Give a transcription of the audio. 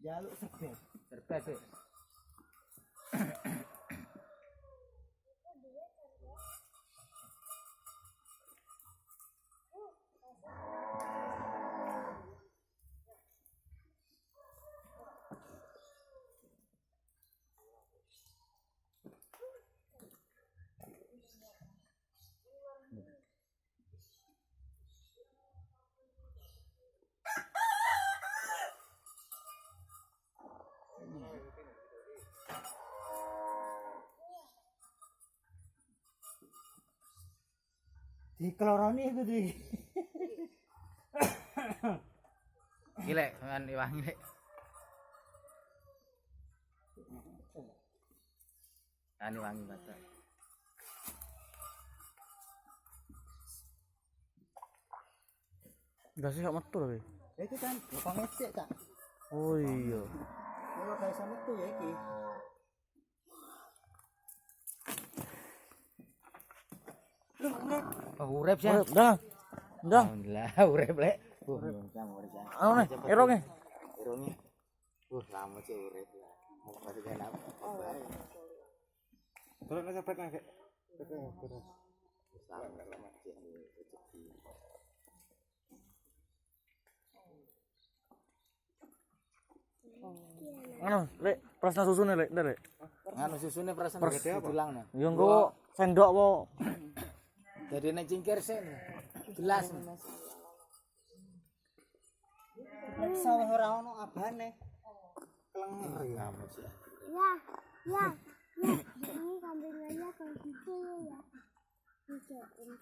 jaluk serbet. Serbet sih. Dikeloroni iku di. Gile, kan wangi lek. Kan wangi banget. Enggak sih gak metu lho. Itu kan lubang esek, Cak. Oh iya. Kalau kayak sama tuh ya iki. Oh, urip sih. Udah. Udah. Alhamdulillah urip lek. Anu nih, erong nih. Irungnya. Lama sih urip lah. Mau kasih enak. Terus nek sampai kayak Anu, Lek, prasna susune Lek, ndak Lek. Nganu susune perasaan gede apa? Tulang nah. Ya engko sendok po. Jadi nek cingkir sih. Gelas. nek sawah ora ono abane. Klenger ya. Kamu sih. Ya. Ini kambing aja kayak gitu ya. Tidak, ini